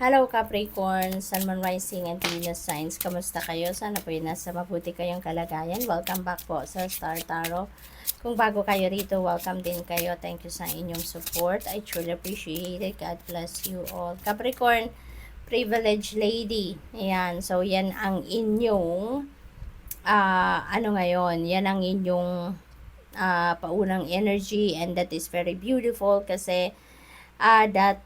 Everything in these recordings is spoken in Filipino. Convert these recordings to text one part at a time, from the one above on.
Hello Capricorn, Sun, Moon, Rising, and Venus signs. Kamusta kayo? Sana po yun nasa mabuti kayong kalagayan. Welcome back po sa Star Tarot. Kung bago kayo rito, welcome din kayo. Thank you sa inyong support. I truly appreciate it. God bless you all. Capricorn, privileged lady. Ayan, so yan ang inyong ano ngayon, yan ang inyong paunang energy, and that is very beautiful kasi that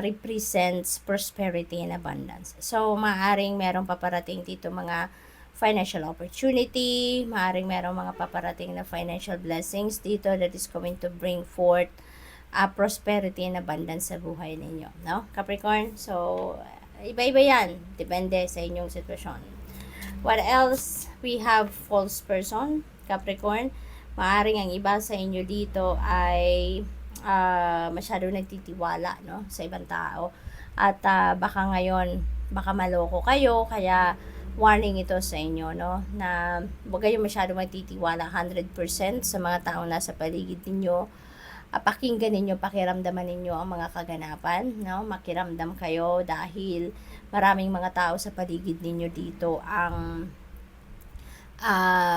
represents prosperity and abundance. So, maaring merong paparating dito mga financial opportunity, maaring merong mga paparating na financial blessings dito that is going to bring forth prosperity and abundance sa buhay ninyo, no? Capricorn, so iba-iba yan, depende sa inyong sitwasyon. What else? We have false person, Capricorn. Maaring ang iba sa inyo dito ay masyado nagtitiwala, no, sa ibang tao, at baka ngayon baka maloko kayo, kaya warning ito sa inyo, no, na huwag kayong masyado magtitiwala 100% sa mga taong nasa paligid ninyo. Pakinggan ninyo, pakiramdaman ninyo ang mga kaganapan, no, makiramdam kayo dahil maraming mga tao sa paligid ninyo dito ang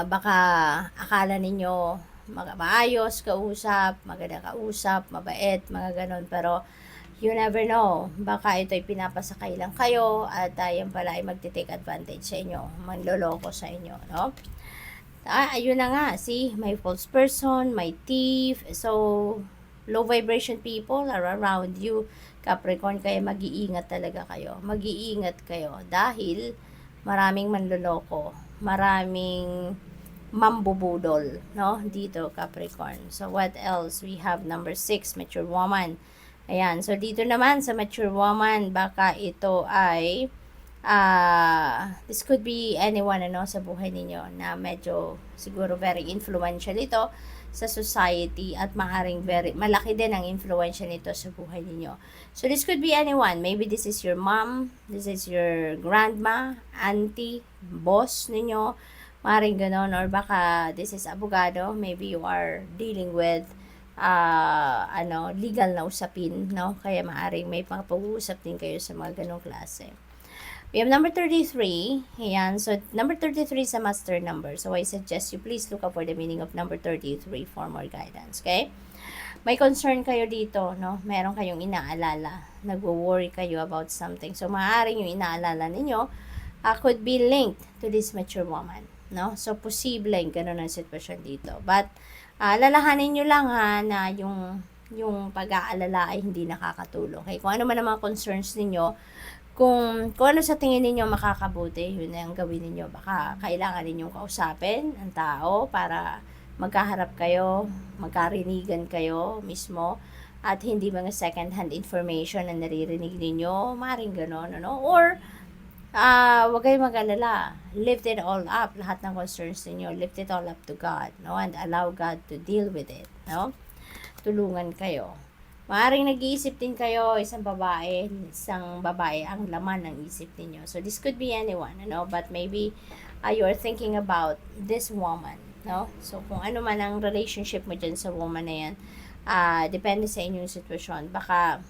baka akala ninyo maayos kausap, maganda kausap, mabait, mga ganon. Pero, you never know. Baka ito'y pinapasakay lang kayo at yan pala ay magte-take advantage sa inyo. Manloloko sa inyo, no? Ayun na nga. See, may false person, may thief. So, low vibration people are around you, Capricorn. Kaya mag-iingat talaga kayo. Mag-iingat kayo dahil maraming manloloko. Maraming mambubudol, no, dito, Capricorn. So, what else? We have number 6, mature woman. Ayan, so dito naman sa mature woman, baka ito ay this could be anyone, ano, sa buhay ninyo na medyo siguro very influential ito sa society, at maaaring very malaki din ang influensya nito sa buhay ninyo. So, this could be anyone. Maybe this is your mom, this is your grandma, auntie, boss ninyo, maring ganon, or baka this is abogado, maybe you are dealing with legal na usapin, no, kaya maaring may pag-uusap din kayo sa mga ganong klase. We have number 33. Ayan, so number 33 is a master number, so I suggest you please look up for the meaning of number 33 for more guidance. Okay, may concern kayo dito, no, meron kayong inaalala, nagwo-worry kayo about something, so maaaring yung inaalala ninyo could be linked to this mature woman, no? So, posible ganun ang sitwasyon dito. But, lalahanin nyo lang na yung pag-aalala ay hindi nakakatulong. Okay? Kung ano man ang mga concerns ninyo, kung ano sa tingin ninyo makakabuti, yun ang gawin ninyo. Baka kailangan ninyong kausapin ang tao para magkaharap kayo, magkarinigan kayo mismo, at hindi mga second-hand information na naririnig ninyo, maring gano'n, ano? Or, wag kayong mag-alala. Lift it all up. Lahat ng concerns niyo, lift it all up to God, no? And allow God to deal with it, no? Tulungan kayo. Maaring nag-iisip din kayo, isang babae ang laman ng isip niyo. So, this could be anyone, ano? But maybe you are thinking about this woman, no? So, kung ano man ang relationship mo dyan sa woman na yan, depende sa inyong sitwasyon. Baka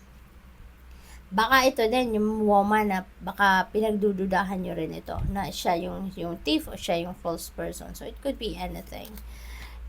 ito din, yung woman na baka pinagdududahan nyo rin ito, na siya yung thief o siya yung false person. So, it could be anything.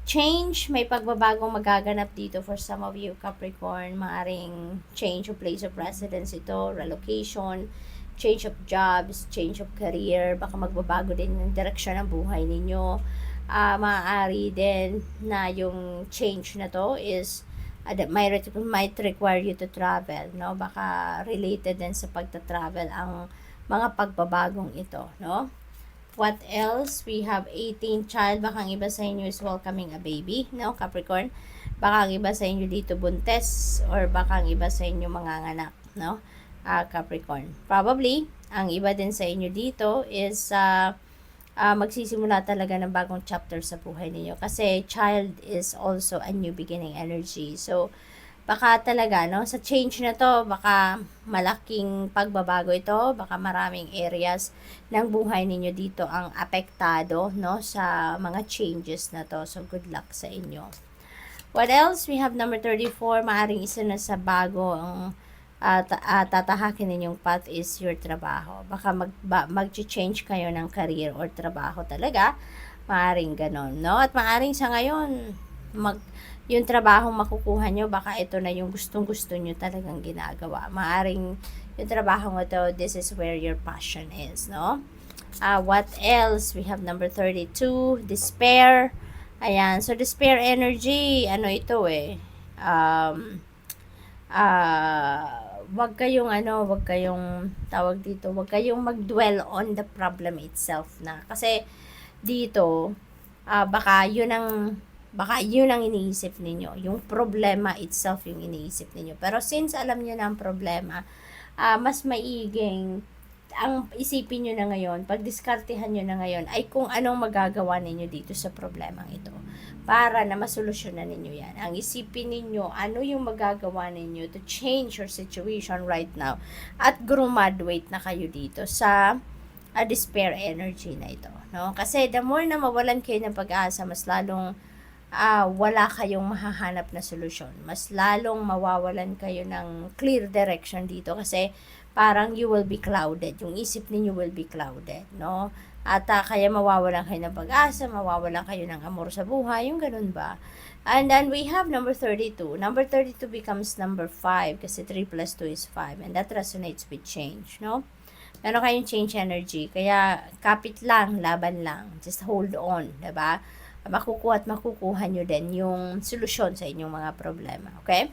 Change, may pagbabagong magaganap dito for some of you, Capricorn. Maaring change of place of residence ito, relocation, change of jobs, change of career. Baka magbabago din yung direksyon ng buhay ninyo. Maaari din na yung change na to is that might require you to travel, no? Baka related din sa pagta-travel ang mga pagbabagong ito, no? What else? We have 18 child. Baka ang iba sa inyo is welcoming a baby, no, Capricorn? Baka ang iba sa inyo dito buntes, or baka ang iba sa inyo manganganak, no, Capricorn? Probably, ang iba din sa inyo dito is magsisimula talaga ng bagong chapter sa buhay ninyo. Kasi child is also a new beginning energy. So, baka talaga, no, sa change na to, baka malaking pagbabago ito. Baka maraming areas ng buhay ninyo dito ang apektado, no, sa mga changes na to. So, good luck sa inyo. What else? We have number 34. Maaring isa na sa bago ang tatahakin ninyong path is your trabaho. Baka mag-change kayo ng career or trabaho talaga. Maaring ganon, no? At maaring sa ngayon, yung trabaho makukuha nyo, baka ito na yung gustong-gusto nyo talagang ginagawa. Maaring yung trabaho mo to, this is where your passion is, no? What else? We have number 32, despair. Ayan, so despair energy, ano ito wag kayong tawag dito, wag kayong mag-dwell on the problem itself na. Kasi dito, baka yun ang iniisip ninyo. Yung problema itself yung iniisip ninyo. Pero since alam niyo na ang problema, mas maiging ang isipin nyo na ngayon, pagdiskartehan nyo na ngayon, ay kung anong magagawa ninyo dito sa problemang ito. Para na masolusyonan ninyo yan. Ang isipin ninyo, ano yung magagawa ninyo to change your situation right now. At graduate na kayo dito sa despair energy na ito. No? Kasi the more na mawalan kayo ng pag-asa, mas lalong wala kayong mahahanap na solusyon. Mas lalong mawawalan kayo ng clear direction dito kasi parang you will be clouded. Yung isip ninyo will be clouded, no? At kaya mawawalan kayo ng pag-asa, mawawalan kayo ng amor sa buhay, yung ganun ba? And then we have number 32. Number 32 becomes number 5 kasi 3 plus 2 is 5 and that resonates with change, no? Meron kayong change energy, kaya kapit lang, laban lang. Just hold on, diba? Makukuha at makukuha nyo din yung solusyon sa inyong mga problema, okay?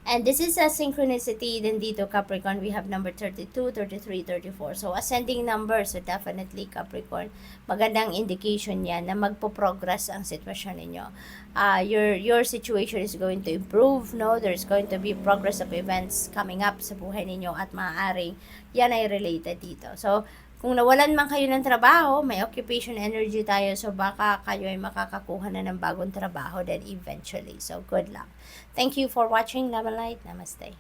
And this is a synchronicity. Then dito, Capricorn, we have number 32, 33, 34. So, ascending number. So, definitely, Capricorn, magandang indication yan na magpo-progress ang sitwasyon ninyo. Your situation is going to improve, no? There's going to be progress of events coming up sa buhay ninyo at maaaring yan ay related dito. So, kung nawalan man kayo ng trabaho, may occupation energy tayo, so baka kayo ay makakakuha na ng bagong trabaho then eventually. So, good luck. Thank you for watching. Love and light. Namaste.